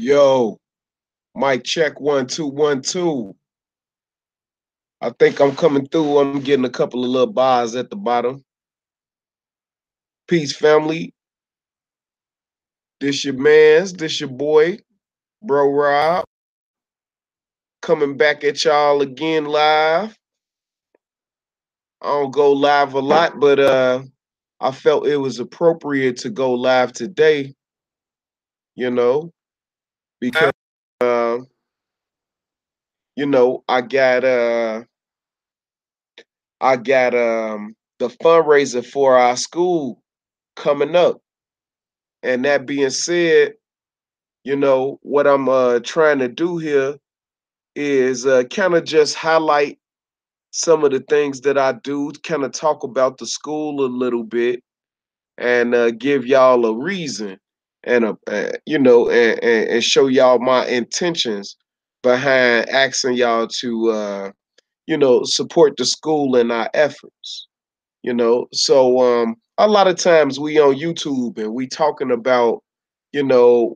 Yo, mic check 1 2 1 2. I think I'm coming through. I'm getting a couple of little bars at the bottom. Peace, family. This your man's. This your boy, bro Rob, coming back at y'all again live. I don't go live a lot, but I felt it was appropriate to go live today. You know, because uh, I got the fundraiser for our school coming up. And that being said, what I'm trying to do here is kind of just highlight some of the things that I do, kind of talk about the school a little bit, and give y'all a reason, and and show y'all my intentions behind asking y'all to support the school in our efforts. So a lot of times we on YouTube and we talking about, you know,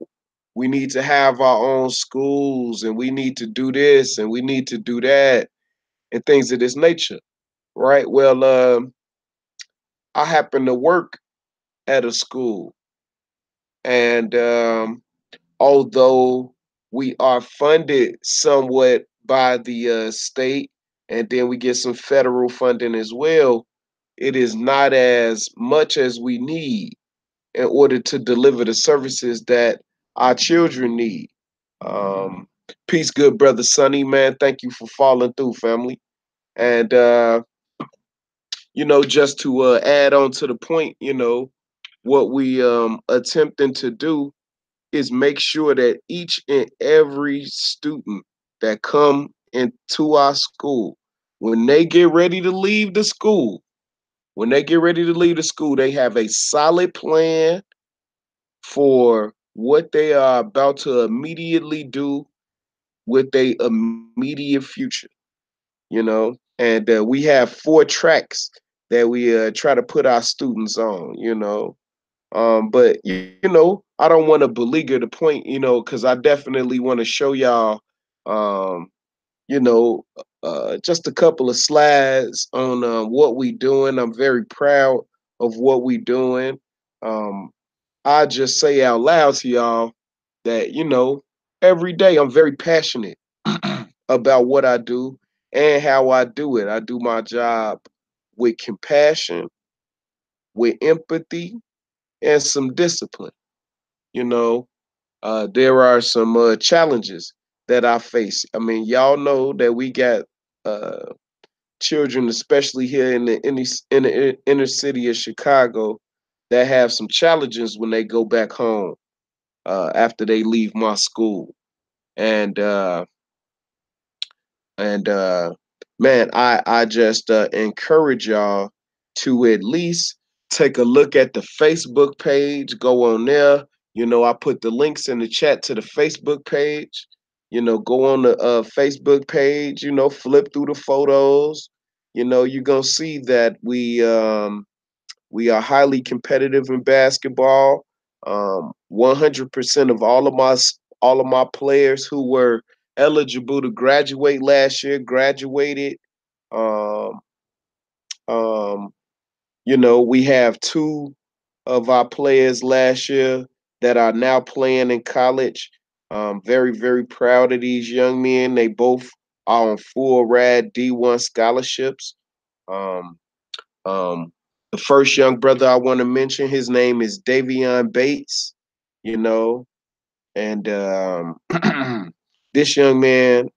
we need to have our own schools and we need to do this and we need to do that and things of this nature, right? Well, I happen to work at a school, and although we are funded somewhat by the state, and then we get some federal funding as well, it is not as much as we need in order to deliver the services that our children need. Um, Peace, good brother Sonny, man. Thank you for following through, family. And just to add on to the point, what we attempting to do is make sure that each and every student that come into our school, when they get ready to leave the school, they have a solid plan for what they are about to immediately do with their immediate future, and we have 4 tracks that we try to put our students on. But I don't want to beleaguer the point, because I definitely want to show y'all, um, you know, just a couple of slides on what we doing. I'm very proud of what we doing. Um, I just say out loud to y'all that every day I'm very passionate about what I do and how I do it. I do my job with compassion, with empathy, and some discipline. You know, there are some challenges that I face. I mean, y'all know that we got uh, children, especially here in the inner city of Chicago, that have some challenges when they go back home after they leave my school. And And man, I just encourage y'all to at least take a look at the Facebook page. Go on there. I put the links in the chat to the Facebook page. Go on the Facebook page. Flip through the photos. You're gonna see that we are highly competitive in basketball. 100% of all of my players who were eligible to graduate last year graduated. Um, um, we have 2 of our players last year that are now playing in college. Very, very proud of these young men. They both are on full rad D1 scholarships. Um, um, the first young brother I want to mention, his name is Davion Bates, you know, and this young man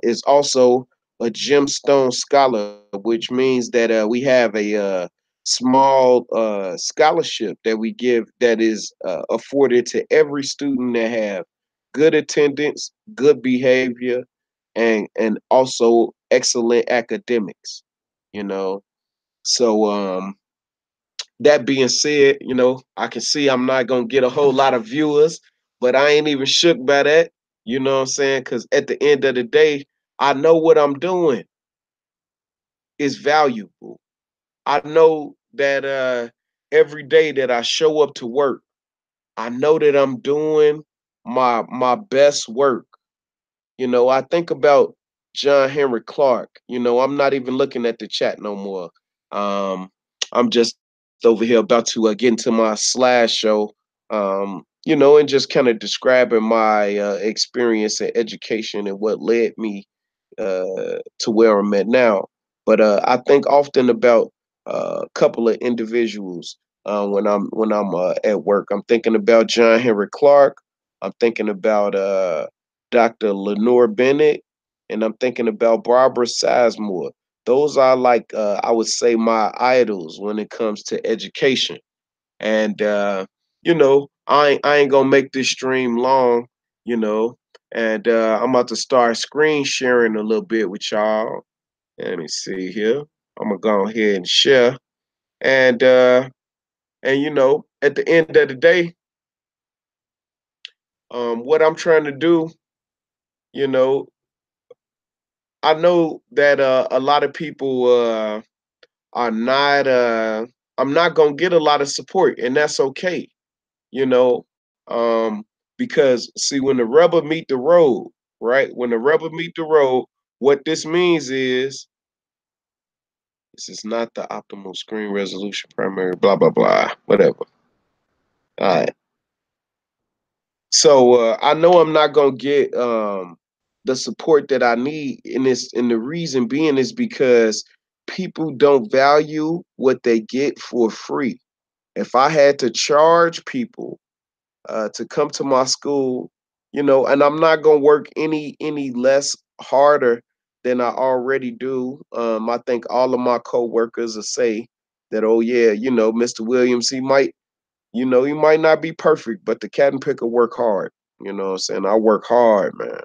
is also a gemstone scholar, which means that we have a small scholarship that we give that is afforded to every student that have good attendance, good behavior, and also excellent academics. You know, so that being said, I can see I'm not gonna get a whole lot of viewers, but I ain't even shook by that. You know what I'm saying? Because at the end of the day, I know what I'm doing is valuable. I know that every day that I show up to work, I know that I'm doing my best work. I think about John Henry Clark. I'm not even looking at the chat no more. Um, I'm just over here about to get into my slideshow, and just kind of describing my experience in education and what led me to where I'm at now. But I think often about a couple of individuals when I'm at work. I'm thinking about John Henry Clark. I'm thinking about Dr. Lenore Bennett, and I'm thinking about Barbara Sizemore. Those are like I would say my idols when it comes to education. And I ain't gonna make this stream long, you know. And I'm about to start screen sharing a little bit with y'all. Let me see here. I'm gonna go ahead and share. And at the end of the day, what I'm trying to do, you know, I know that a lot of people are not. I'm not gonna get a lot of support, and that's okay. You know, because see, when the rubber meet the road, right? When the rubber meet the road, what this means is this is not the optimal screen resolution, primary, blah blah blah, whatever. All right. So I know I'm not gonna get the support that I need in this, and the reason being is because people don't value what they get for free. If I had to charge people to come to my school, and I'm not gonna work any less harder than I already do. I think all of my coworkers will say that, oh yeah, Mr. Williams, he might not be perfect, but the cat and picker work hard. You know what I'm saying? I work hard, man.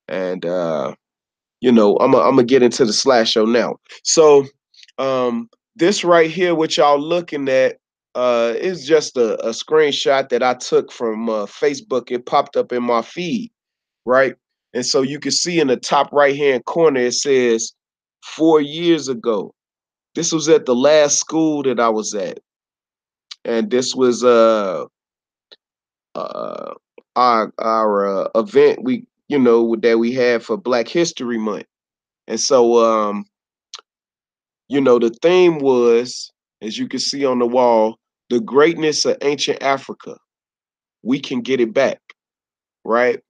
And I'm gonna get into the slash show now. So this right here, what y'all looking at, is just a screenshot that I took from Facebook. It popped up in my feed, right? And so you can see in the top right hand corner, it says 4 years ago. This was at the last school that I was at. And this was uh, our event that we had for Black History Month. And so the theme was, as you can see on the wall, the greatness of ancient Africa. We can get it back, right?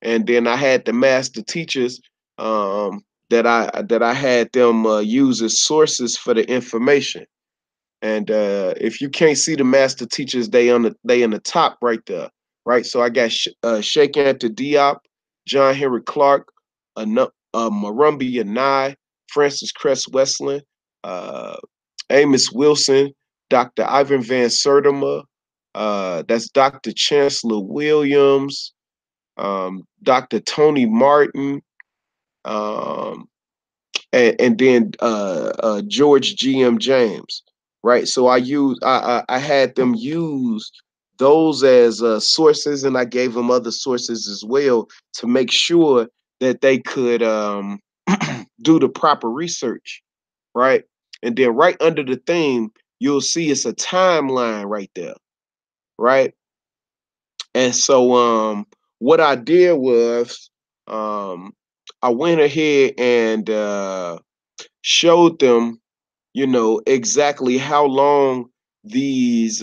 And then I had the master teachers that I had them use as sources for the information. And if you can't see the master teachers, they in the top right there, right? So I got Sheikh Anta Diop, John Henry Clark, Marumbi Yanai, Francis Cress Westland, uh, Amos Wilson, Dr. Ivan Van Sertima, that's Dr. Chancellor Williams, Dr. Tony Martin, um, and then George G.M. James, right? So I had them use those as sources, and I gave them other sources as well to make sure that they could do the proper research, right? And then right under the theme, you'll see it's a timeline right there, right? And so what I did was um, I went ahead and showed them, exactly how long these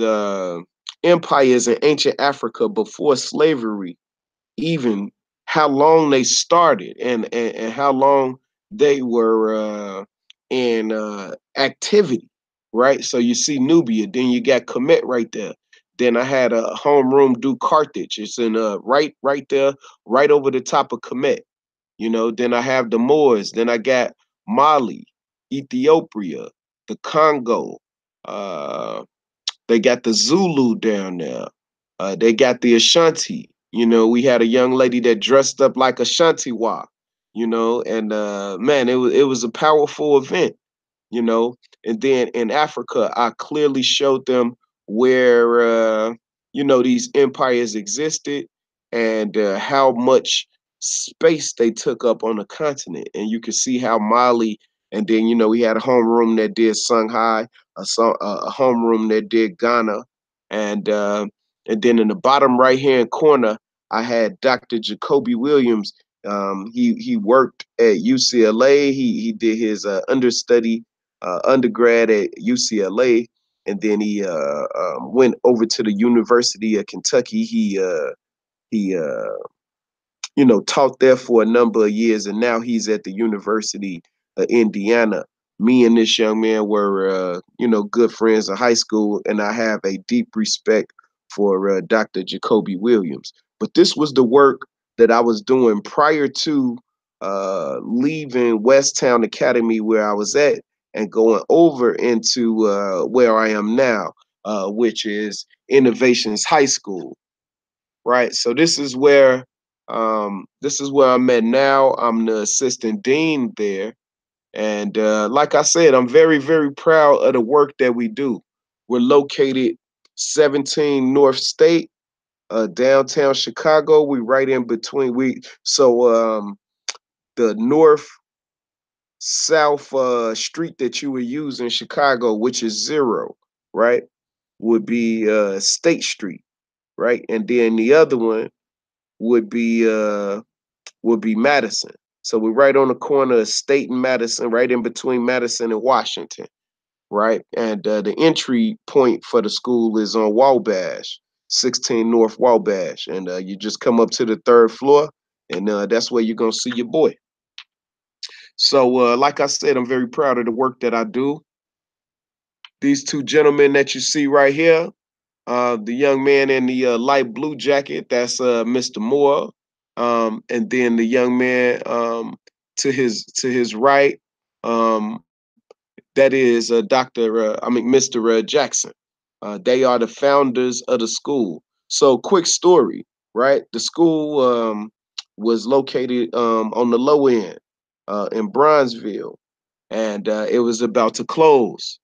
empires in ancient Africa before slavery, even how long they started, and how long they were in activity, right? So you see Nubia, then you got Kemet right there. Then I had a homeroom do Carthage. It's in right there, right over the top of Kemet. Then I have the Moors. Then I got Mali, Ethiopia, the Congo. Uh, they got the Zulu down there. They got the Ashanti. We had a young lady that dressed up like Ashanti-Wa, and man, it was a powerful event, you know. And then in Africa, I clearly showed them where these empires existed, and how much space they took up on the continent. And you can see how Mali, and then we had a homeroom that did Shanghai, a homeroom that did Ghana, and then in the bottom right hand corner, I had Dr. Jacoby Williams. He worked at UCLA. He did his understudy undergrad at UCLA, and then he went over to the University of Kentucky. He taught there for a number of years, and now he's at the University of Indiana. Me and this young man were, good friends in high school, and I have a deep respect for Dr. Jacoby Williams. But this was the work that I was doing prior to leaving Westtown Academy, where I was at, and going over into where I am now, which is Innovations High School, right? So this is where I'm at now. I'm the assistant dean there, and like I said, I'm very very proud of the work that we do. We're located 17 North State, downtown Chicago. We right in between. The north south street that you would use in Chicago, which is zero, right, would be State Street, right, and then the other one would be Madison. So we're right on the corner of State and Madison, right in between Madison and Washington, right? And the entry point for the school is on Wabash, 16 North Wabash, and you just come up to the third floor, and that's where you're gonna see your boy. So, like I said, I'm very proud of the work that I do. These two gentlemen that you see right here, the young man in the light blue jacket, that's Mr. Moore. And then the young man to his right, um, that is Mr. Jackson. They are the founders of the school. So, quick story, right? The school was located on the low end in Bronzeville, and it was about to close.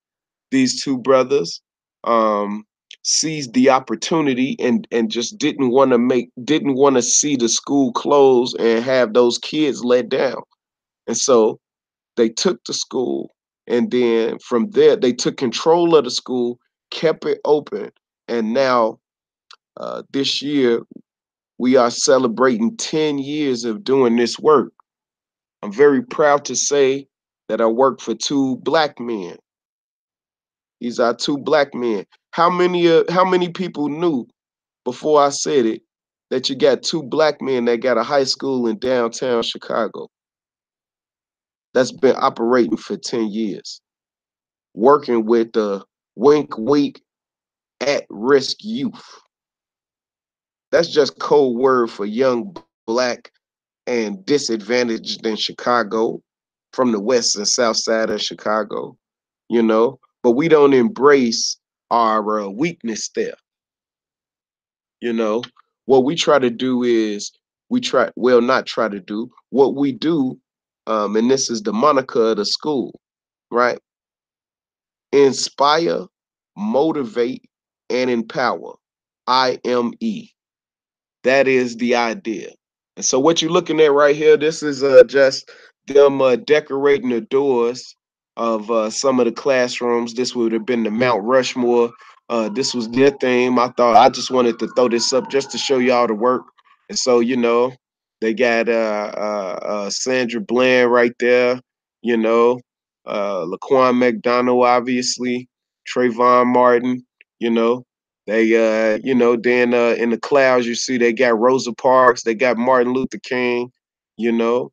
These two brothers um, seized the opportunity and just didn't want to see the school close and have those kids let down. And so they took the school, and then from there they took control of the school, kept it open, and now this year we are celebrating 10 years of doing this work. I'm very proud to say that I work for two black men. These are two black men. How many people knew before I said it that you got two black men that got a high school in downtown Chicago that's been operating for 10 years, working with the wink wink at risk youth. That's just code word for young black and disadvantaged in Chicago, from the west and south side of Chicago, but we don't embrace our weakness there. You know, what we try to do is not try to do what we do, and this is the moniker of the school, right? Inspire, motivate, and empower. IME. That is the idea. And so what you're looking at right here, this is just them decorating the doors of some of the classrooms. This would have been the Mount Rushmore. This was their theme. I just wanted to throw this up just to show y'all the work. And so, they got Sandra Bland right there, you know, Laquan McDonald, obviously, Trayvon Martin, you know, then in the clouds, you see they got Rosa Parks, they got Martin Luther King, you know,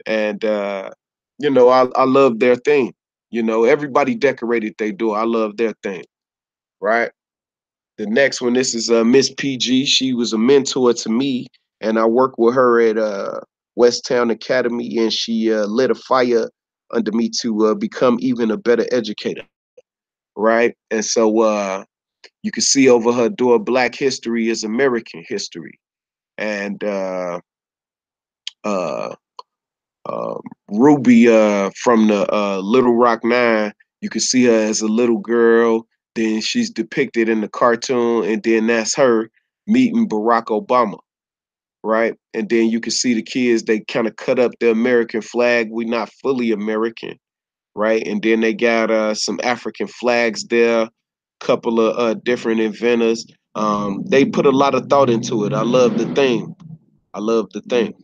and I love their thing. Everybody decorated they do. I love their thing, right? The next one, this is Miss PG. She was a mentor to me, and I worked with her at Westtown Academy, and she lit a fire under me to become even a better educator, right? And so you can see over her door, Black history is American history. And uh, um, Ruby from the Little Rock Nine, you can see her as a little girl. Then she's depicted in the cartoon, and then that's her meeting Barack Obama, right? And then you can see the kids, they kind of cut up the American flag. We're not fully American, right? And then they got some African flags there, couple of different inventors. They put a lot of thought into it. I love the thing. I love the thing,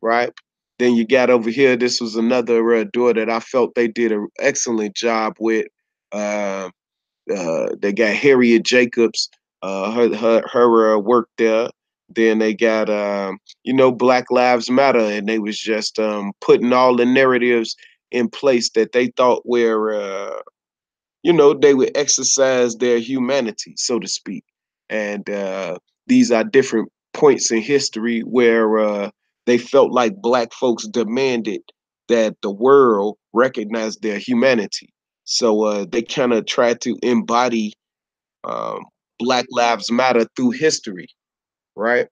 right? Then you got over here. This was another door that I felt they did an excellent job with. Uh, they got Harriet Jacobs, her work there. Then they got Black Lives Matter, and they was just putting all the narratives in place that they thought were they would exercise their humanity, so to speak. And these are different points in history where they felt like Black folks demanded that the world recognize their humanity. So they kind of tried to embody um, Black Lives Matter through history, right?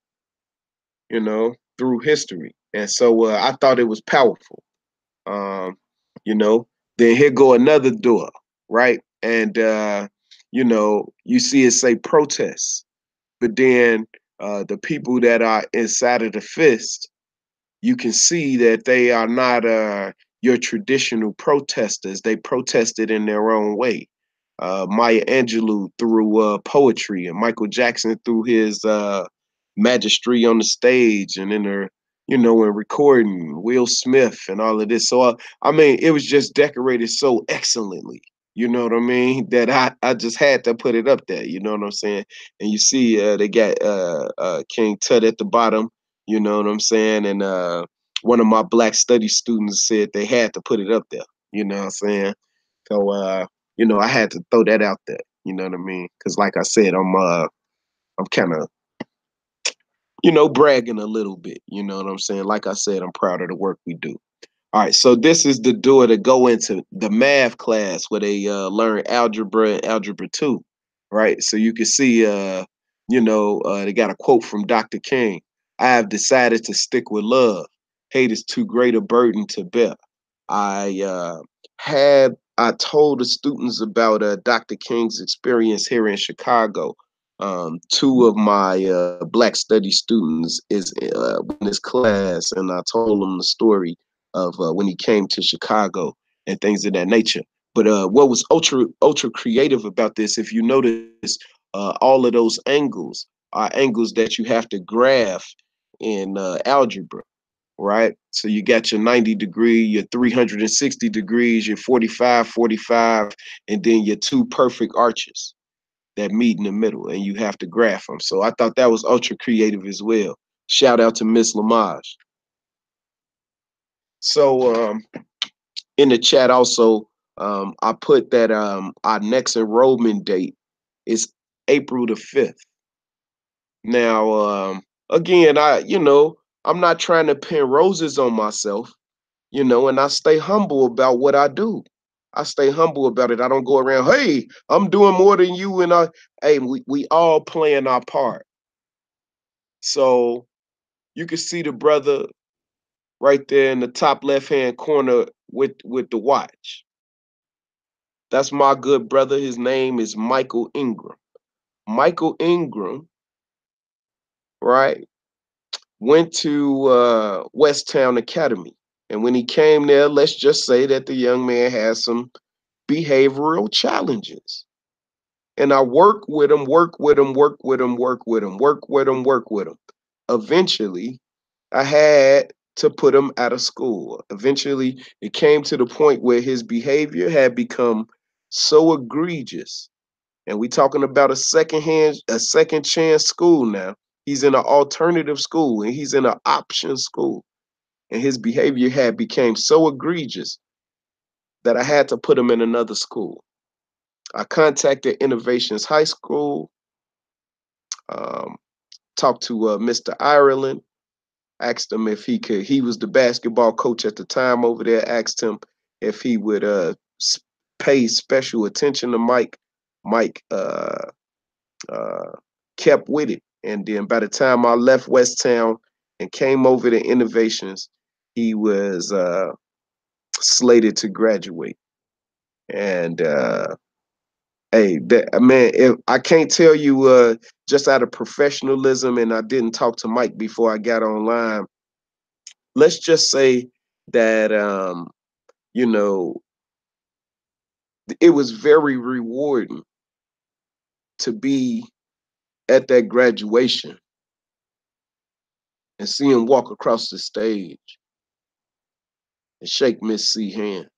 Through history. And so I thought it was powerful. Um, you know, then here go another door, right? And you see it say protests, but then the people that are inside of the fist, you can see that they are not your traditional protesters. They protested in their own way. Maya Angelou through poetry, and Michael Jackson through his magistry on the stage, and in her, in recording, Will Smith and all of this. So, I mean, it was just decorated so excellently. You know what I mean? That I just had to put it up there. You know what I'm saying? And you see, they got King Tut at the bottom. You know what I'm saying? And one of my Black studies students said they had to put it up there. You know what I'm saying? So I had to throw that out there. You know what I mean? Because like I said, I'm kind of bragging a little bit. You know what I'm saying? Like I said, I'm proud of the work we do. All right, so this is the door to go into the math class where they learn algebra and algebra 2, right? So you can see, they got a quote from Dr. King. I have decided to stick with love. Hate is too great a burden to bear. I told the students about Dr. King's experience here in Chicago. Two of my Black study students is in this class, and I told them the story of when he came to Chicago and things of that nature. But what was ultra creative about this, if you notice, all of those angles are angles that you have to graph in algebra, right? So you got your 90 degree, your 360 degrees, your 45, 45, and then your two perfect arches that meet in the middle, and you have to graph them. So I thought that was ultra creative as well. Shout out to Miss Lamage. So in the chat also, I put that our next enrollment date is April the 5th. Now, again, I'm not trying to pin roses on myself, and I stay humble about what I do. I stay humble about it. I don't go around, hey, I'm doing more than you, and hey, we all playing our part. So you can see the brother right there in the top left hand corner with the watch. That's my good brother. His name is Michael Ingram. Michael Ingram, right, went to Westtown Academy. And when he came there, let's just say that the young man has some behavioral challenges. And I work with him, work with him, work with him, work with him, work with him, work with him. Eventually, I had to put him out of school. Eventually, it came to the point where his behavior had become so egregious, and we talking about a second chance school now. He's in an alternative school, and he's in an option school, and his behavior had became so egregious that I had to put him in another school. I contacted Innovations High School, um, talked to Mr. Ireland, asked him if he could. He was the basketball coach at the time over there. Asked him if he would pay special attention to Mike. Mike uh, kept with it. And then by the time I left Westtown and came over to Innovations, he was slated to graduate. And hey, man, if I can't tell you just out of professionalism, and I didn't talk to Mike before I got online. Let's just say that you know, it was very rewarding to be at that graduation and see him walk across the stage and shake Miss C hand.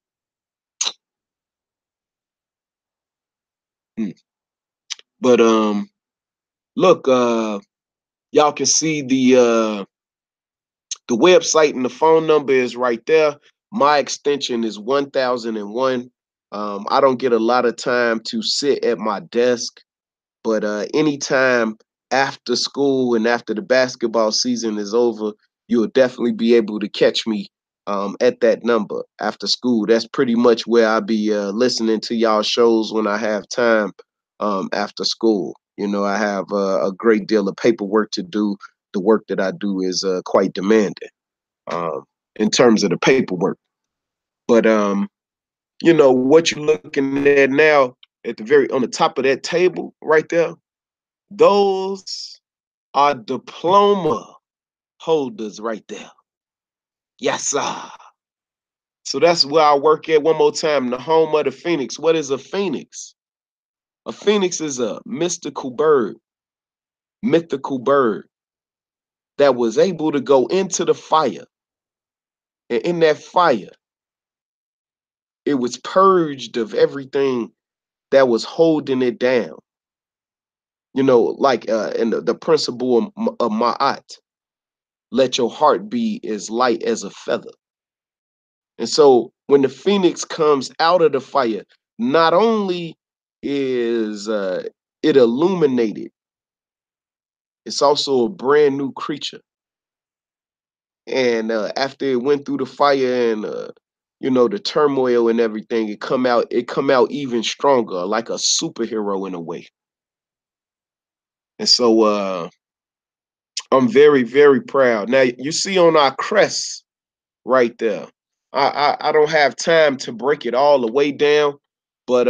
Mm. But look, y'all can see the website and the phone number is right there. My extension is 1001. I don't get a lot of time to sit at my desk, but anytime after school and after the basketball season is over, you'll definitely be able to catch me at that number after school. That's pretty much where I'll be listening to y'all shows when I have time after school. You know, I have a great deal of paperwork to do. The work that I do is quite demanding in terms of the paperwork. But you know what you're looking at now at the very on the top of that table right there, those are diploma holders right there. Yes, sir. So that's where I work at one more time, the home of the Phoenix. What is a Phoenix? A Phoenix is a mythical bird that was able to go into the fire. And in that fire, it was purged of everything that was holding it down. You know, like in the principle of Ma'at, let your heart be as light as a feather. And so when the phoenix comes out of the fire, not only is it illuminated, it's also a brand new creature. And after it went through the fire and you know the turmoil and everything, it come out even stronger, like a superhero in a way. And so I'm very very proud. Now you see on our crest right there. I don't have time to break it all the way down, but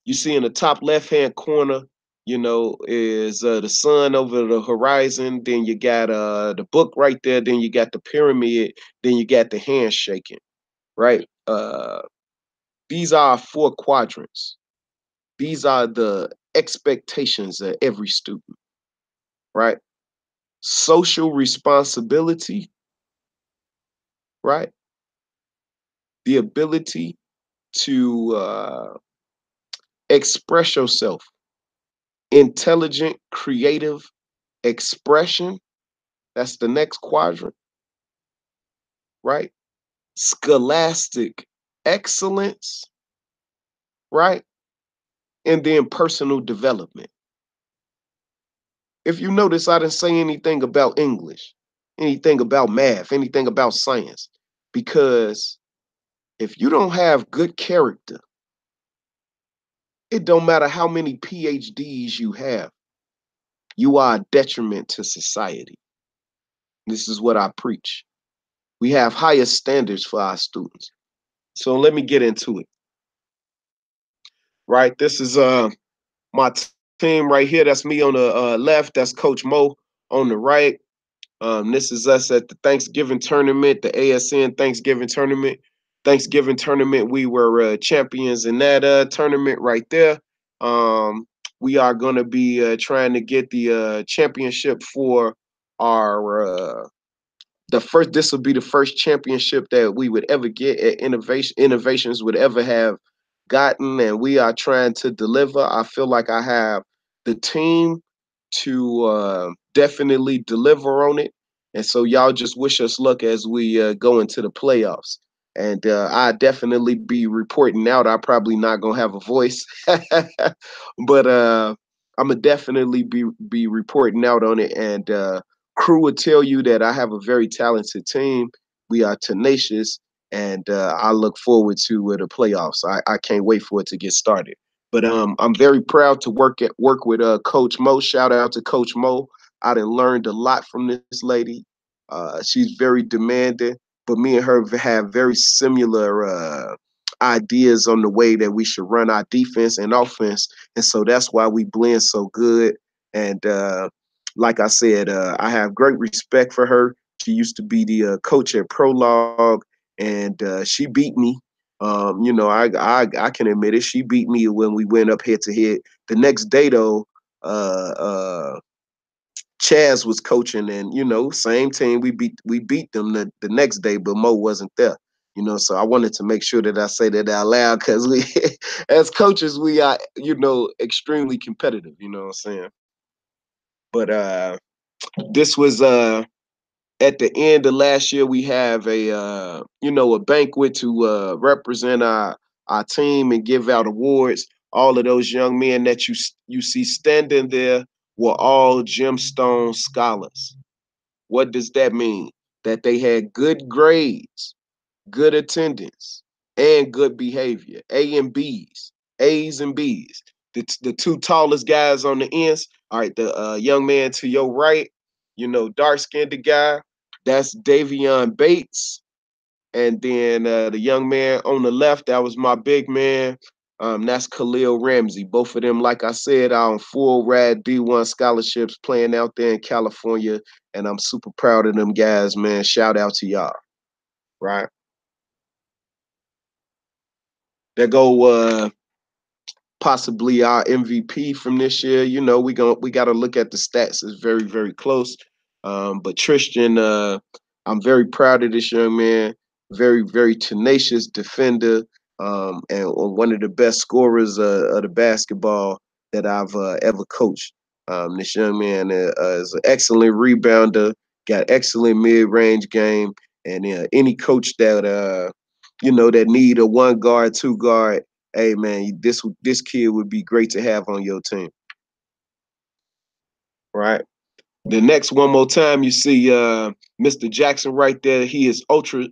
you see in the top left hand corner, you know, is the sun over the horizon. Then you got the book right there. Then you got the pyramid. Then you got the hand shaking. Right. These are our four quadrants. These are the expectations of every student. Right. Social responsibility. Right. The ability to express yourself, intelligent, creative expression. That's the next quadrant, right? Scholastic excellence, right? And then personal development. If you notice, I didn't say anything about English, anything about math, anything about science, because if you don't have good character, it don't matter how many PhDs you have, you are a detriment to society. This is what I preach. We have higher standards for our students. So let me get into it. Right, this is my team right here. That's me on the left. That's Coach Mo on the right. This is us at the Thanksgiving tournament, the ASN Thanksgiving tournament. Thanksgiving tournament, we were champions in that tournament right there. We are going to be trying to get the championship for our the first. This will be the first championship that we would ever get at innovations would ever have gotten, and we are trying to deliver. I feel like I have the team to definitely deliver on it, and so y'all just wish us luck as we go into the playoffs. And I definitely be reporting out. I probably not gonna have a voice, but I'm gonna definitely be reporting out on it. And crew would tell you that I have a very talented team. We are tenacious, and I look forward to the playoffs. I can't wait for it to get started. But I'm very proud to work with Coach Mo. Shout out to Coach Mo. I done learned a lot from this lady. She's very demanding, but me and her have very similar ideas on the way that we should run our defense and offense, and so that's why we blend so good. And like I said, I have great respect for her. She used to be the coach at Prologue, and she beat me. You know, I can admit it. She beat me when we went up head to head. The next day, though, Chaz was coaching, and same team. We beat them the next day, but Mo wasn't there. So I wanted to make sure that I say that out loud because we, as coaches, we are extremely competitive. You know what I'm saying? But this was at the end of last year. We have a banquet to represent our team and give out awards. All of those young men that you see standing there were all gemstone scholars. What does that mean? That they had good grades, good attendance, and good behavior. A and B's, A's and B's. The two tallest guys on the ends. All right, the young man to your right, dark skinned guy, that's Davion Bates. And then the young man on the left, that was my big man. That's Khalil Ramsey. Both of them, like I said, are on full rad D1 scholarships playing out there in California. And I'm super proud of them guys, man. Shout out to y'all. Right. There go possibly our MVP from this year. We got to look at the stats. It's very, very close. But Tristan, I'm very proud of this young man. Very, very tenacious defender, and one of the best scorers of the basketball that I've ever coached. This young man is an excellent rebounder, got excellent mid-range game, and any coach that that need a one guard, two guard, hey man, this kid would be great to have on your team, right? The next one more time, you see Mr. Jackson right there. He is ultra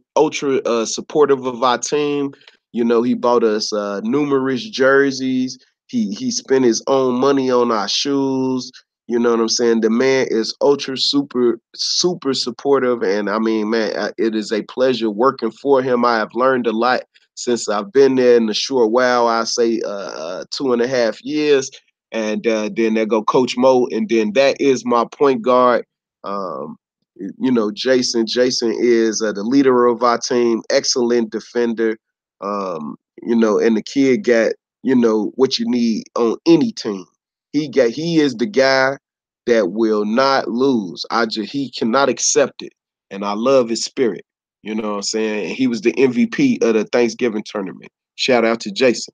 supportive of our team. He bought us numerous jerseys. He spent his own money on our shoes. You know what I'm saying? The man is ultra super supportive, and I mean, man, it is a pleasure working for him. I have learned a lot since I've been there in a short while. I say 2.5 years, and then there go Coach Mo, and then that is my point guard. Um, Jason. Jason is the leader of our team, excellent defender. And the kid got what you need on any team. He is the guy that will not lose. He cannot accept it, and I love his spirit. You know what I'm saying? And he was the MVP of the Thanksgiving tournament. Shout out to Jason.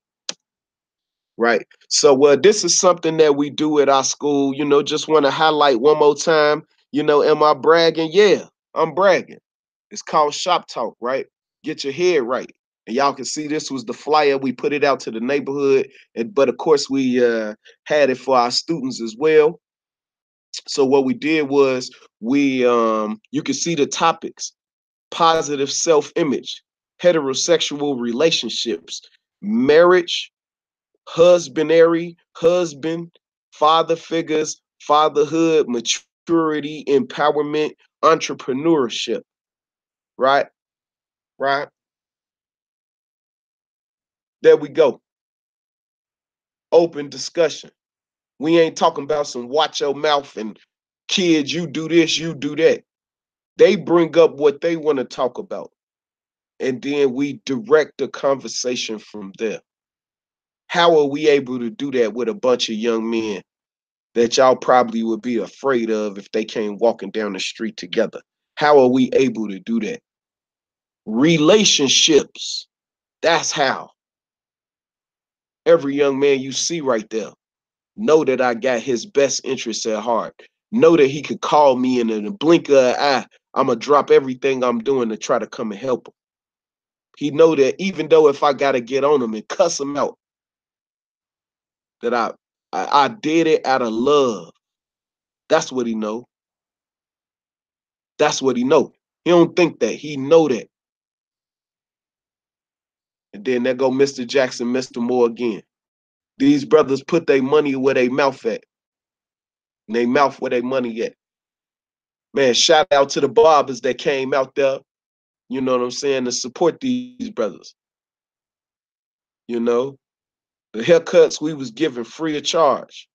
Right. So this is something that we do at our school. Just want to highlight one more time. Am I bragging? Yeah, I'm bragging. It's called Shop Talk, right? Get your head right. And y'all can see this was the flyer. We put it out to the neighborhood, but of course we had it for our students as well. So what we did was you can see the topics: positive self-image, heterosexual relationships, marriage, husband, father figures, fatherhood, maturity, empowerment, entrepreneurship. Right? Right? There we go. Open discussion. We ain't talking about some watch your mouth and kids, you do this, you do that. They bring up what they want to talk about. And then we direct the conversation from there. How are we able to do that with a bunch of young men that y'all probably would be afraid of if they came walking down the street together? How are we able to do that? Relationships. That's how. Every young man you see right there, know that I got his best interests at heart. Know that he could call me and in a blink of an eye, I'm going to drop everything I'm doing to try to come and help him. He know that even though if I got to get on him and cuss him out, that I did it out of love. That's what he know. That's what he know. He don't think that. He know that. And then there go Mr. Jackson, Mr. Moore again. These brothers put their money where they mouth at. And they mouth where they money at. Man, shout out to the barbers that came out there, you know what I'm saying, to support these brothers. The haircuts we was given free of charge.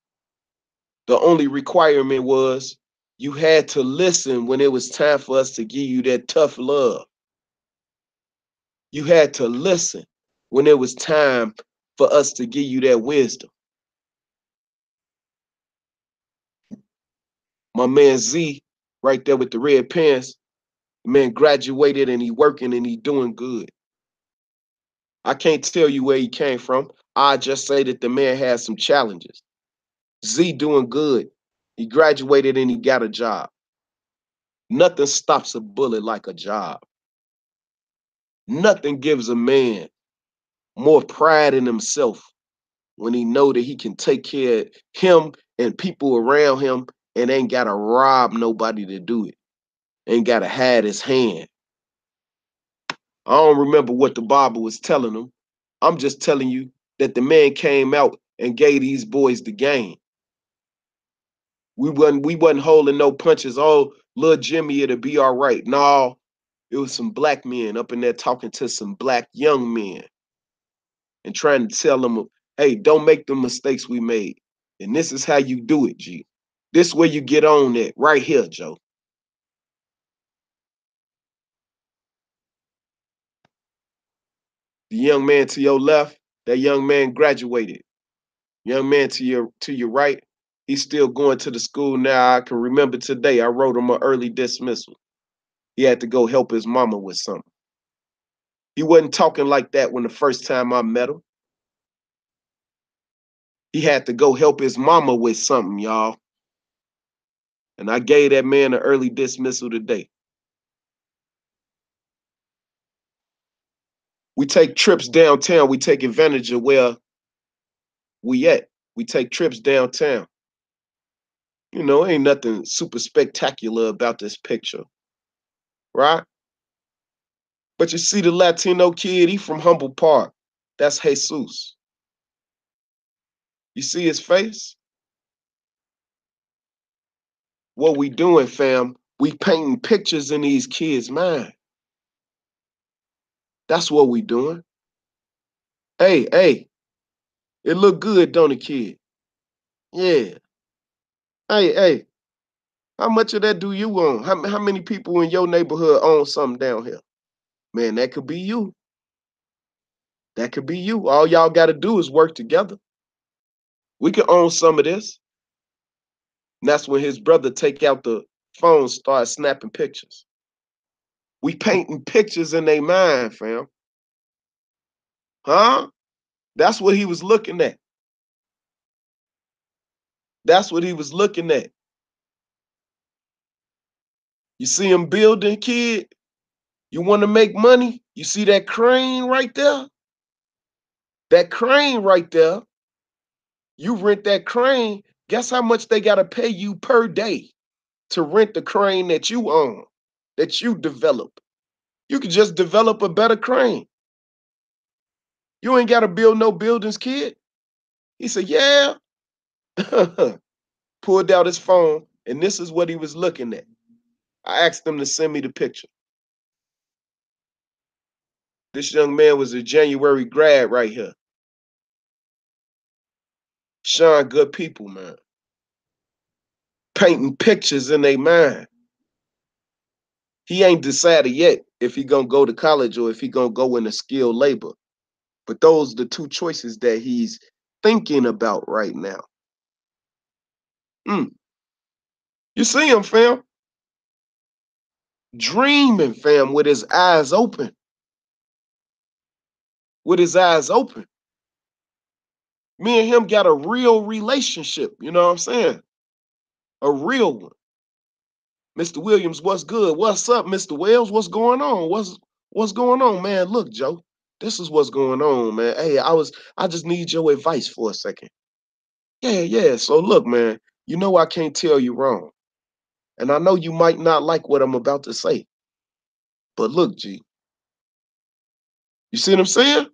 The only requirement was you had to listen when it was time for us to give you that tough love. You had to listen when it was time for us to give you that wisdom. My man Z, right there with the red pants, the man graduated and he working and he doing good. I can't tell you where he came from. I just say that the man has some challenges. Z doing good. He graduated and he got a job. Nothing stops a bullet like a job. Nothing gives a man more pride in himself when he know that he can take care of him and people around him and ain't gotta rob nobody to do it. Ain't gotta hide his hand. I don't remember what the Bible was telling him. I'm just telling you that the man came out and gave these boys the game. We wasn't holding no punches. Oh, little Jimmy, it'll be all right. No, it was some black men up in there talking to some black young men and trying to tell them, hey, don't make the mistakes we made. And this is how you do it, G. This where you get on it, right here, Joe. The young man to your left, that young man graduated. Young man to your right, he's still going to the school now. I can remember today, I wrote him an early dismissal. He had to go help his mama with something. He wasn't talking like that when the first time I met him. He had to go help his mama with something, y'all. And I gave that man an early dismissal today. We take trips downtown. We take advantage of where we at. We take trips downtown. You know, ain't nothing super spectacular about this picture, right? But you see the Latino kid, he from Humble Park. That's Jesus. You see his face? What we doing, fam? We painting pictures in these kids' mind. That's what we doing. Hey, it look good, don't it, kid? Yeah. Hey, how much of that do you own? How many people in your neighborhood own something down here? Man, that could be you. That could be you. All y'all got to do is work together. We can own some of this. And that's when his brother take out the phone, start snapping pictures. We painting pictures in their mind, fam. Huh? That's what he was looking at. That's what he was looking at. You see him building, kid? You want to make money? You see that crane right there? That crane right there, you rent that crane. Guess how much they got to pay you per day to rent the crane that you own, that you develop? You could just develop a better crane. You ain't got to build no buildings, kid. He said, yeah. Pulled out his phone, and this is what he was looking at. I asked him to send me the picture. This young man was a January grad right here. Showing good people, man. Painting pictures in their mind. He ain't decided yet if he gonna go to college or if he gonna go into skilled labor. But those are the two choices that he's thinking about right now. Mm. You see him, fam? Dreaming, fam, with his eyes open. With his eyes open. Me and him got a real relationship, you know what I'm saying? A real one. Mr. Williams, what's good? What's up, Mr. Wells? What's going on? What's going on, man? Look, Joe, this is what's going on, man. Hey, I just need your advice for a second. Yeah. So look, man, you know I can't tell you wrong. And I know you might not like what I'm about to say. But look, G, you see what I'm saying?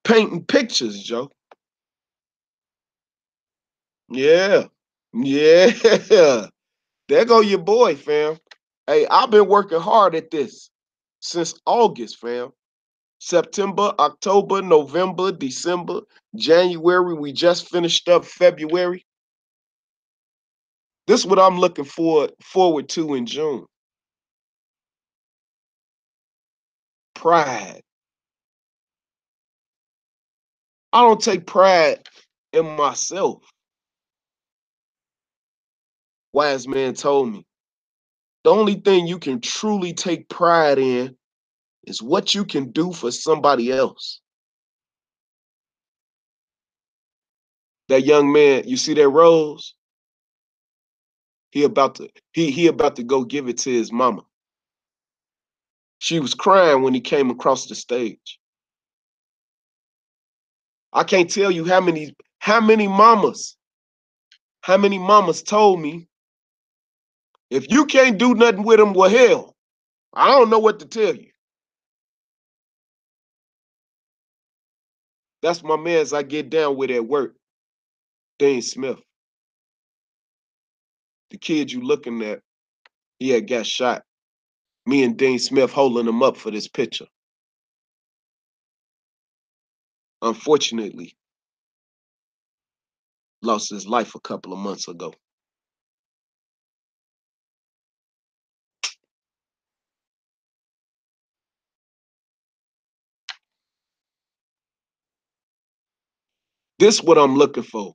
Painting pictures, Joe. Yeah. Yeah. There go your boy, fam. Hey, I've been working hard at this since August, fam. September, October, November, December, January. We just finished up February. This is what I'm looking forward to in June. Pride. I don't take pride in myself. Wise man told me the only thing you can truly take pride in is what you can do for somebody else. That young man, you see that rose? He about to go give it to his mama. She was crying when he came across the stage. I can't tell you how many mamas told me, if you can't do nothing with them, well, hell, I don't know what to tell you. That's my man's I get down with at work, Dean Smith. The kid you looking at, he had got shot. Me and Dean Smith holding him up for this picture. Unfortunately, lost his life a couple of months ago. This what I'm looking for.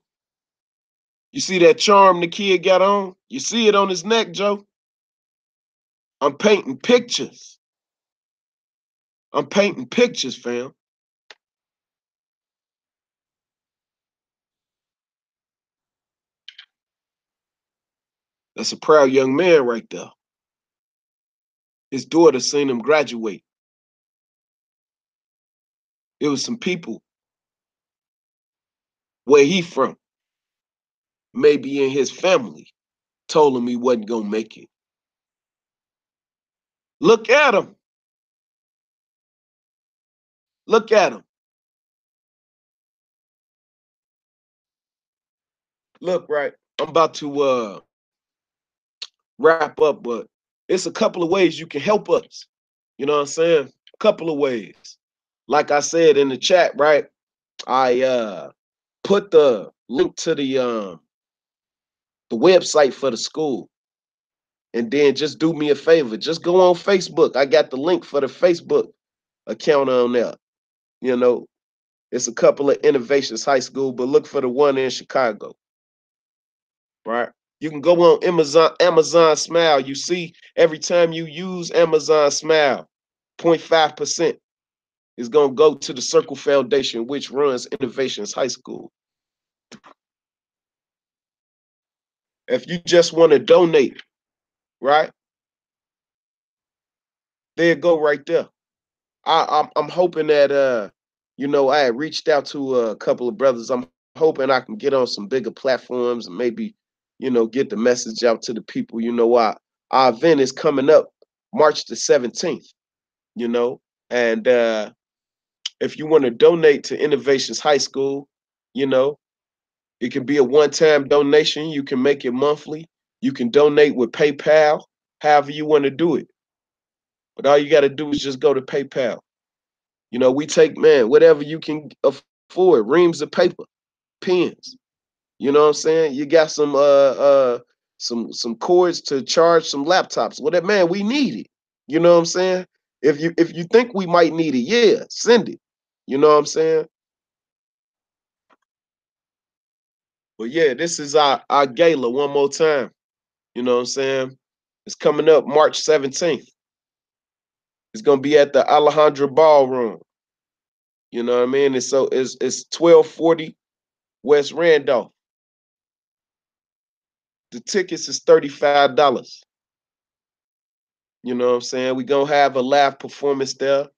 You see that charm the kid got on? You see it on his neck, Joe? I'm painting pictures. I'm painting pictures, fam. That's a proud young man right there. His daughter seen him graduate. It was some people where he from, maybe in his family, told him he wasn't gonna make it. Look at him. Look at him. Look, right. I'm about to wrap up, but it's a couple of ways you can help us. You know what I'm saying? A couple of ways. Like I said in the chat, right? I put the link to the website for the school. And then just do me a favor. Just go on Facebook. I got the link for the Facebook account on there. You know, it's a couple of Innovations High School, but look for the one in Chicago, right? You can go on Amazon Smile. You see, every time you use Amazon Smile, 0.5% is going to go to the Circle Foundation, which runs Innovations High School. If you just want to donate, right, there you go right there. I'm hoping that I had reached out to a couple of brothers. I'm hoping I can get on some bigger platforms and maybe get the message out to the people. Our event is coming up March the 17th. You know, and if you want to donate to Innovations High School, you know it can be a one-time donation. You can make it monthly. You can donate with PayPal, however you want to do it. But all you got to do is just go to PayPal. We take, man, whatever you can afford, reams of paper, pens. You know what I'm saying? You got some cords to charge some laptops. Whatever, man, we need it. You know what I'm saying? If you think we might need it, yeah, send it. You know what I'm saying? But yeah, this is our gala one more time. You know what I'm saying? It's coming up March 17th. It's gonna be at the Alejandra Ballroom. You know what I mean? It's 1240 West Randolph. The tickets is $35. You know what I'm saying? We're gonna have a live performance there,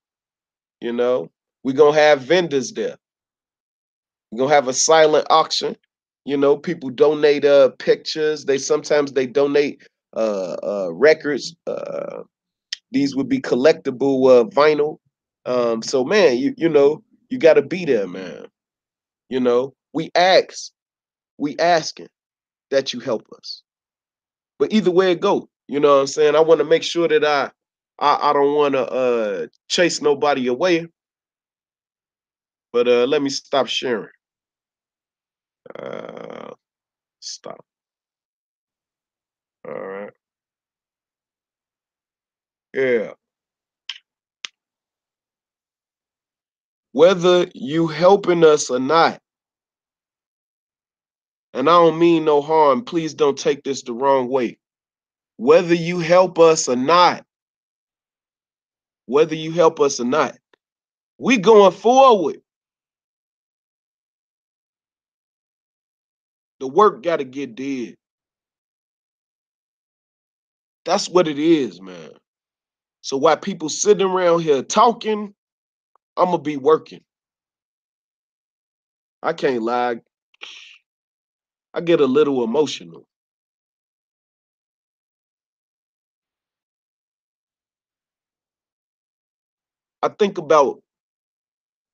you know. We're gonna have vendors there. We're gonna have a silent auction. People donate pictures. They donate records. These would be collectible vinyl. So man, you gotta be there, man. We asking that you help us. But either way it go, you know what I'm saying? I want to make sure that I don't want to chase nobody away. But let me stop sharing. Uh, Stop. All right. Yeah. Whether you helping us or not, And I don't mean no harm. Please don't take this the wrong way. Whether you help us or not, whether you help us or not, we going forward. The work got to get did. That's what it is, man. So while people sitting around here talking, I'm going to be working. I can't lie. I get a little emotional. I think about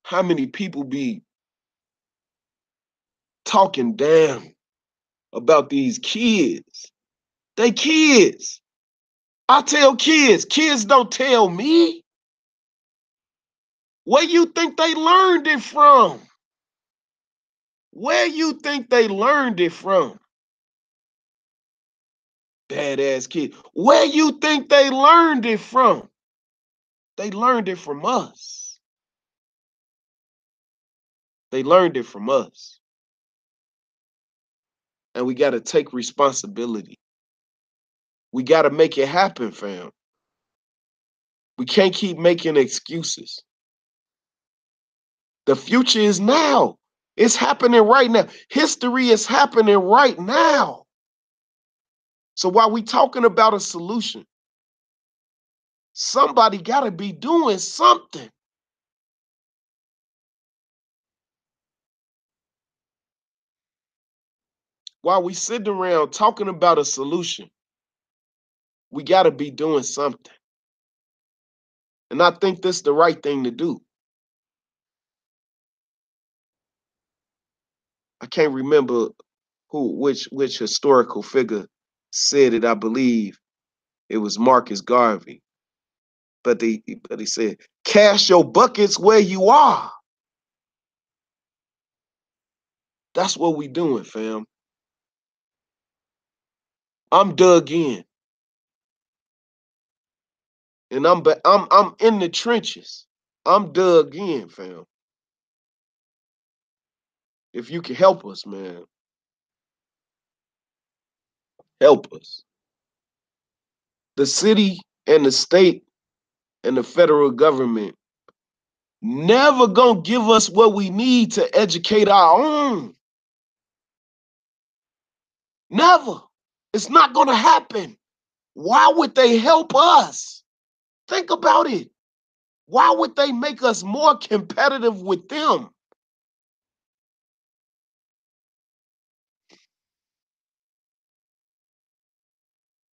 how many people be talking down about these kids. They kids. I tell kids, kids don't tell me. Where you think they learned it from? Where you think they learned it from? Badass kid. Where you think they learned it from? They learned it from us. They learned it from us. And we got to take responsibility. We got to make it happen, fam. We can't keep making excuses. The future is now. It's happening right now. History is happening right now. So while we talking about a solution, somebody got to be doing something. While we sitting around talking about a solution, we got to be doing something. And I think this is the right thing to do. I can't remember which historical figure said it. I believe it was Marcus Garvey. But he said, cast your buckets where you are. That's what we doing, fam. I'm dug in. And I'm in the trenches. I'm dug in, fam. If you can help us, man, help us. The city and the state and the federal government never gonna give us what we need to educate our own. Never. It's not gonna happen. Why would they help us? Think about it. Why would they make us more competitive with them?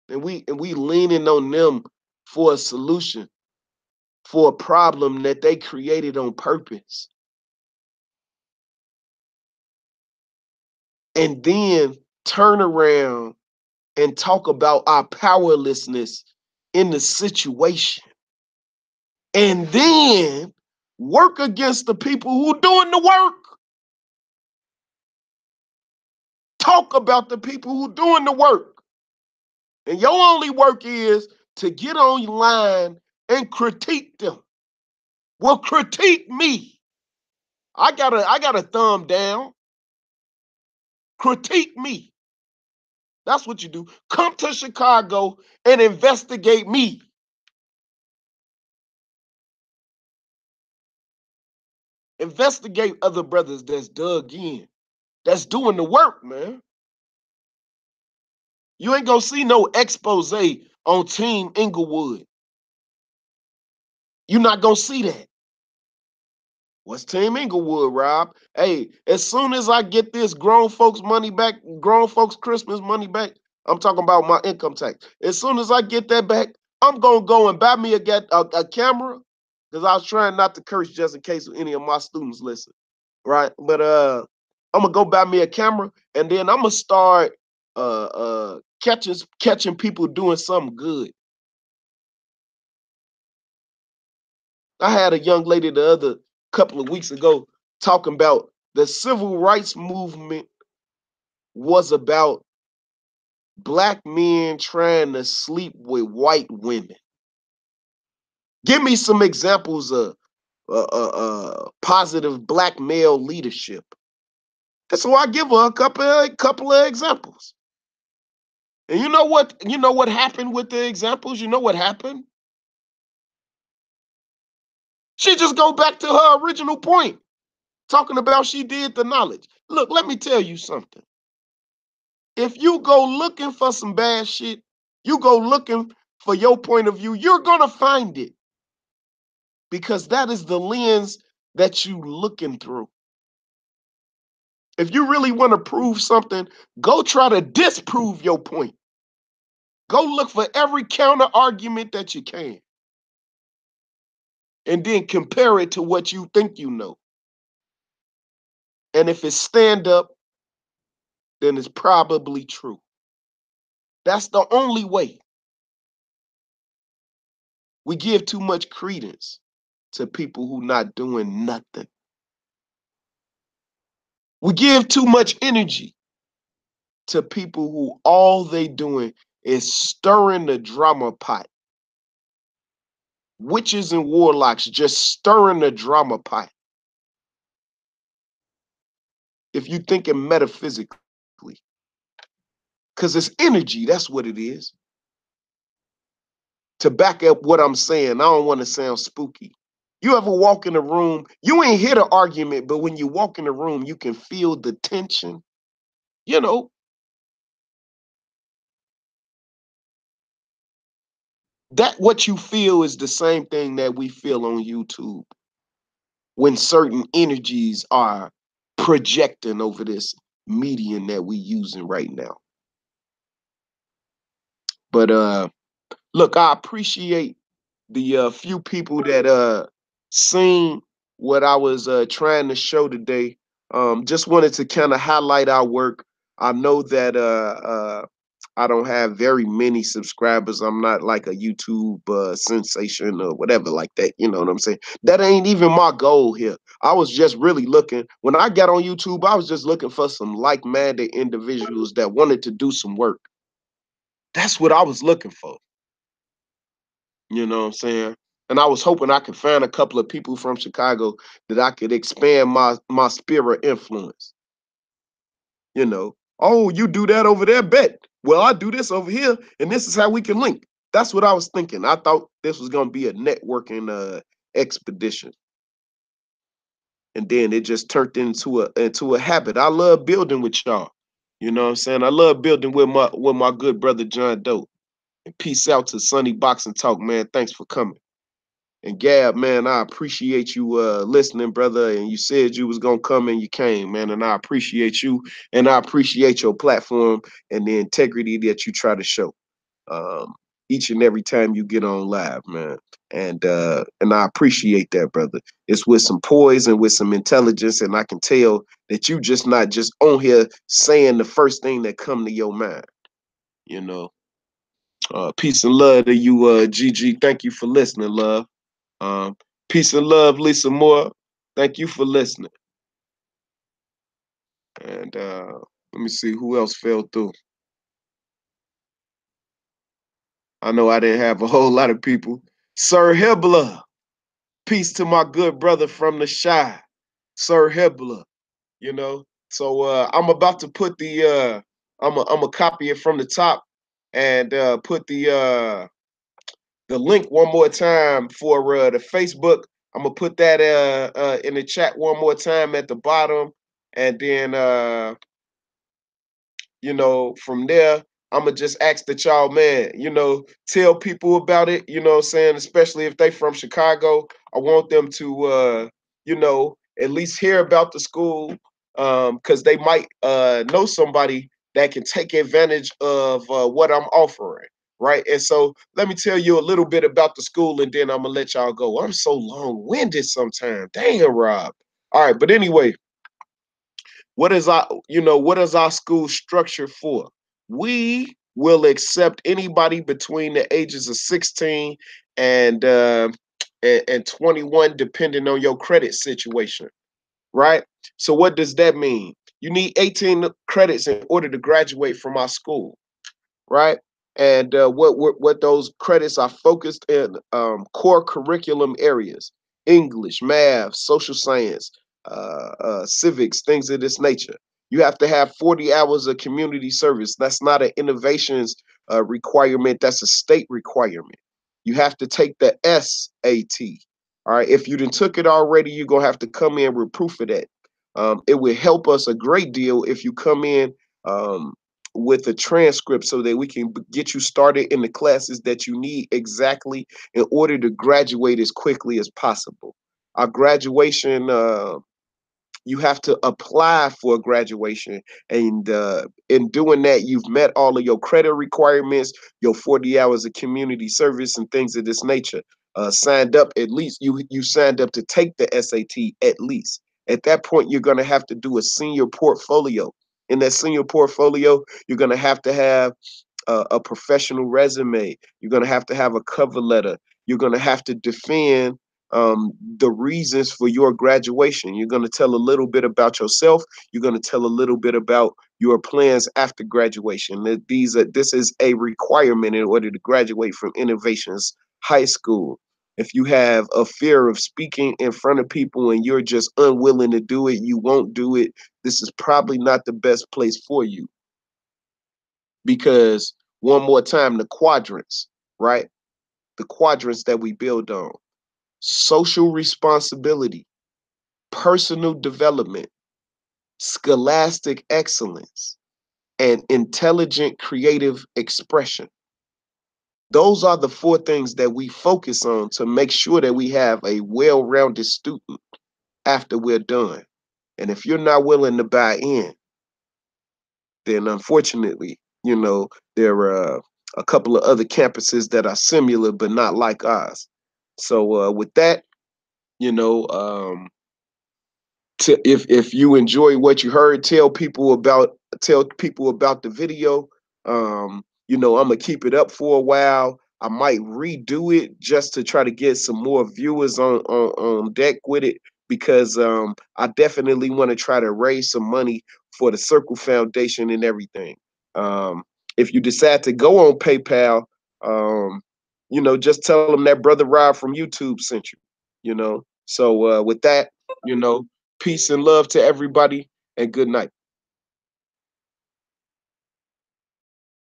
And we leaning on them for a solution for a problem that they created on purpose. And then turn around and talk about our powerlessness in the situation. And then work against the people who doing the work. Talk about the people who doing the work. And your only work is to get online and critique them. Well, critique me. I got a thumb down. Critique me. That's what you do. Come to Chicago and investigate me. Investigate other brothers that's dug in, that's doing the work, man. You ain't gonna see no expose on Team Inglewood. You're not gonna see that. What's Team Inglewood, Rob? Hey, as soon as I get this grown folks money back, grown folks Christmas money back, I'm talking about my income tax. As soon as I get that back, I'm gonna go and buy me a camera, because I was trying not to curse just in case any of my students listen, right? But I'm gonna go buy me a camera, and then I'm gonna start catching people doing something good. I had a young lady the other couple of weeks ago talking about the civil rights movement was about black men trying to sleep with white women. Give me some examples of positive black male leadership. And so I give her a couple of examples. And you know what? You know what happened with the examples? You know what happened? She just go back to her original point, talking about she did the knowledge. Look, let me tell you something. If you go looking for some bad shit, you go looking for your point of view, you're gonna find it because that is the lens that you looking through. If you really want to prove something, go try to disprove your point. Go look for every counter argument that you can, and then compare it to what you think you know. And if it's stand up, then it's probably true. That's the only way. We give too much credence to people who not doing nothing. We give too much energy to people who all they doing is stirring the drama pot. Witches and warlocks just stirring the drama pot. If you thinking metaphysically, because it's energy, that's what it is. To back up what I'm saying, I don't want to sound spooky. You ever walk in a room, you ain't hear the argument, but when you walk in the room, you can feel the tension. You know, that what you feel is the same thing that we feel on YouTube when certain energies are projecting over this medium that we using right now. But look, I appreciate the few people that seen what I was trying to show today. Just wanted to kind of highlight our work. I know that I don't have very many subscribers. I'm not like a YouTube sensation or whatever like that. You know what I'm saying? That ain't even my goal here. I was just really looking. When I got on YouTube, I was just looking for some like-minded individuals that wanted to do some work. That's what I was looking for. You know what I'm saying? And I was hoping I could find a couple of people from Chicago that I could expand my sphere of influence. You know, oh, you do that over there, bet. Well, I do this over here, and this is how we can link. That's what I was thinking. I thought this was gonna be a networking expedition, and then it just turned into a habit. I love building with y'all. You know what I'm saying? I love building with my good brother John Doe. And peace out to Sunny Boxing Talk, man. Thanks for coming. And Gab, man, I appreciate you listening, brother. And you said you was gonna come and you came, man. And I appreciate you, and I appreciate your platform and the integrity that you try to show each and every time you get on live, man. And I appreciate that, brother. It's with some poise and with some intelligence, and I can tell that you just not just on here saying the first thing that come to your mind. You know, peace and love to you, GG. Thank you for listening, love. Um, Peace and love, Lisa Moore. Thank you for listening. And let me see who else fell through. I know I didn't have a whole lot of people. Sir Hibbler. Peace to my good brother from the Shy, Sir Hibbler. You know. So I'm about to put the I'm a copy it from the top and put the link one more time for the Facebook. I'm gonna put that in the chat one more time at the bottom, and then from there, I'm gonna just ask that y'all, man, tell people about it. You know what I'm saying? Especially if they from Chicago, I want them to, at least hear about the school, because they might know somebody that can take advantage of what I'm offering. Right. And so let me tell you a little bit about the school and then I'm gonna let y'all go. I'm so long-winded sometimes. Damn, Rob. All right, but anyway, what is our school structure for? We will accept anybody between the ages of 16 and and 21, depending on your credit situation, right? So what does that mean? You need 18 credits in order to graduate from our school, right? And what those credits are focused in core curriculum areas: English, math, social science, civics, things of this nature. You have to have 40 hours of community service. That's not an innovations requirement. That's a state requirement. You have to take the SAT. All right. If you didn't took it already, you're gonna have to come in with proof of that. It would help us a great deal if you come in um, with a transcript so that we can get you started in the classes that you need exactly in order to graduate as quickly as possible. Our graduation, you have to apply for graduation, and in doing that, you've met all of your credit requirements, your 40 hours of community service, and things of this nature. Signed up at least you signed up to take the SAT at least. At that point, you're going to have to do a senior portfolio. In that senior portfolio, you're going to have a professional resume. You're going to have a cover letter. You're going to have to defend the reasons for your graduation. You're going to tell a little bit about yourself. You're going to tell a little bit about your plans after graduation. This is a requirement in order to graduate from Innovations High School. If you have a fear of speaking in front of people and you're just unwilling to do it, you won't do it. This is probably not the best place for you, because one more time, the quadrants, right? The quadrants that we build on: social responsibility, personal development, scholastic excellence, and intelligent creative expression. Those are the four things that we focus on to make sure that we have a well-rounded student after we're done. And if you're not willing to buy in, then unfortunately, there are a couple of other campuses that are similar but not like ours. So with that, you know, if you enjoy what you heard, tell people about the video. I'm gonna keep it up for a while. I might redo it just to try to get some more viewers on deck with it, because I definitely want to try to raise some money for the Circle Foundation and everything. Um, if you decide to go on PayPal, just tell them that Brother Rob from YouTube sent you. So with that, you know, peace and love to everybody, and good night.